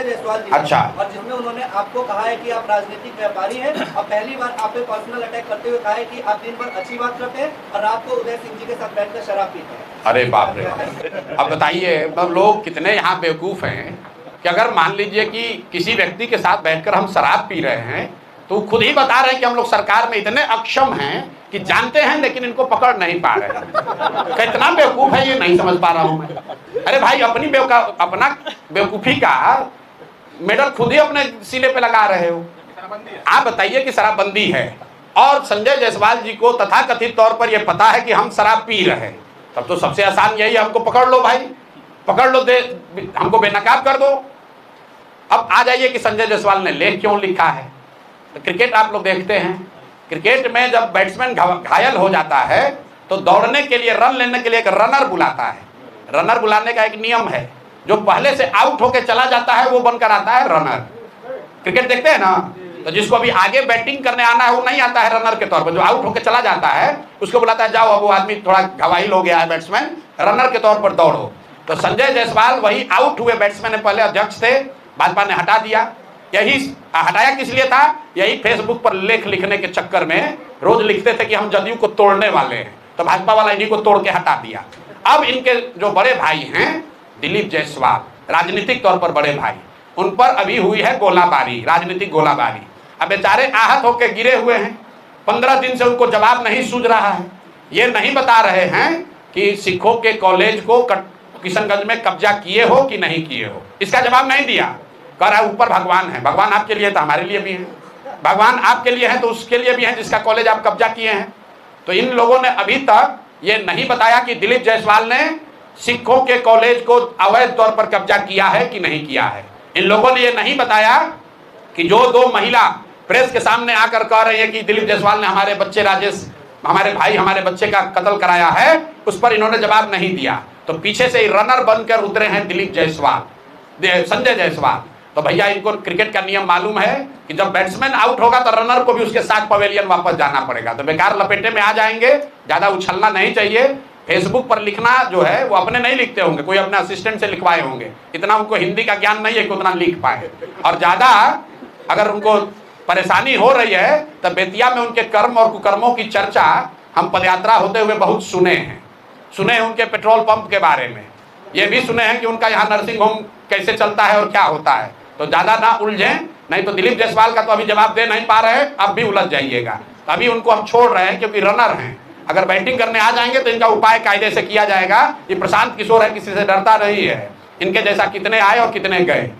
संजय जायसवाल जी। अच्छा। और जिसमें उन्होंने आपको कहा है कि आप राजनीतिक व्यापारी हैं और पहली बार आप पे पर्सनल अटैक करते हुए कहा है कि आप दिन भर अच्छी बात करते हैं और रात को उदय सिंह जी के साथ बैठकर शराब पीते हैं। अरे बाप रे बाप। अब बताइए मतलब लोग कितने यहाँ बेवकूफ़ हैं कि अगर मान लीजिए कि किसी व्यक्ति के साथ बैठकर हम शराब पी रहे हैं तो खुद ही बता रहे हैं कि हम लोग सरकार में इतने अक्षम हैं कि जानते हैं लेकिन इनको पकड़ नहीं पा रहे हैं। कितना बेवकूफ़ है ये नहीं समझ पा रहा हूँ मैं। अरे भाई अपना बेवकूफ़ी का मेडल खुद ही अपने सीने पे लगा रहे हो। आप बताइए कि शराबबंदी है और संजय जायसवाल जी को तथाकथित तौर पर यह पता है कि हम शराब पी रहे हैं, तब तो सबसे आसान यही है हमको पकड़ लो भाई, पकड़ लो, हमको बेनकाब कर दो। अब आ जाइए कि संजय जायसवाल ने लेख क्यों लिखा है। तो क्रिकेट आप लोग देखते हैं, क्रिकेट में जब बैट्समैन घायल हो जाता है तो दौड़ने के लिए, रन लेने के लिए एक रनर बुलाता है। रनर बुलाने का एक नियम है, जो पहले से आउट होके चला जाता है वो बनकर आता है रनर। क्रिकेट देखते हैं ना, तो जिसको अभी आगे बैटिंग करने आना है वो नहीं आता है रनर के तौर पर, जो आउट होकर चला जाता है उसको बुलाता है, जाओ अब वो आदमी थोड़ा घायल हो गया है बैट्समैन, रनर के तौर पर दौड़ो। तो संजय जायसवाल वही आउट हुए बैट्समैन पहले अध्यक्ष थे, भाजपा ने हटा दिया। यही हटाया किस लिए था, यही फेसबुक पर लेख लिखने के चक्कर में रोज लिखते थे कि हम जदयू को तोड़ने वाले हैं, तो भाजपा वाला इन्हीं को तोड़ के हटा दिया। अब इनके जो बड़े भाई हैं दिलीप जायसवाल, राजनीतिक तौर पर बड़े भाई, उन पर अभी हुई है गोलाबारी, राजनीतिक गोलाबारी। अब बेचारे आहत होकर गिरे हुए हैं, 15 दिन से उनको जवाब नहीं सूझ रहा है। ये नहीं बता रहे हैं कि सिखों के कॉलेज को किशनगंज में कब्जा किए हो कि नहीं किए हो, इसका जवाब नहीं दिया। कह रहा है ऊपर भगवान है, भगवान आपके लिए तो हमारे लिए भी है, भगवान आपके लिए है तो उसके लिए भी है जिसका कॉलेज आप कब्जा किए हैं। तो इन लोगों ने अभी तक ये नहीं बताया कि दिलीप जायसवाल ने सिखों के कॉलेज को अवैध तौर पर कब्जा किया है कि नहीं किया है। इन लोगों ने ये नहीं बताया कि जो 2 महिला प्रेस के सामने आकर कह रही है कि दिलीप जायसवाल ने हमारे बच्चे राजेश, हमारे भाई, हमारे बच्चे का कत्ल कराया है, उस पर इन्होंने जवाब नहीं दिया। तो पीछे से ही रनर बनकर उतरे हैं दिलीप जायसवाल, संजय जायसवाल। तो भैया इनको क्रिकेट का नियम मालूम है कि जब बैट्समैन आउट होगा तो रनर को भी उसके साथ पवेलियन वापस जाना पड़ेगा। तो बेकार लपेटे में आ जाएंगे, ज्यादा उछलना नहीं चाहिए। फेसबुक पर लिखना जो है वो अपने नहीं लिखते होंगे, कोई अपने असिस्टेंट से लिखवाए होंगे, इतना उनको हिंदी का ज्ञान नहीं है कि उतना लिख पाए। और ज्यादा अगर उनको परेशानी हो रही है तो बेतिया में उनके कर्म और कुकर्मों की चर्चा हम पदयात्रा होते हुए बहुत सुने हैं उनके पेट्रोल पंप के बारे में, ये भी सुने हैं कि उनका यहाँ नर्सिंग होम कैसे चलता है और क्या होता है। तो ज्यादा ना उलझें, नहीं तो दिलीप जायसवाल का तो अभी जवाब दे नहीं पा रहे हैं, अब भी उलझ जाइएगा। अभी उनको हम छोड़ रहे हैं क्योंकि रनर हैं, अगर बैटिंग करने आ जाएंगे तो इनका उपाय कायदे से किया जाएगा। ये प्रशांत किशोर है, किसी से डरता नहीं है, इनके जैसा कितने आए और कितने गए।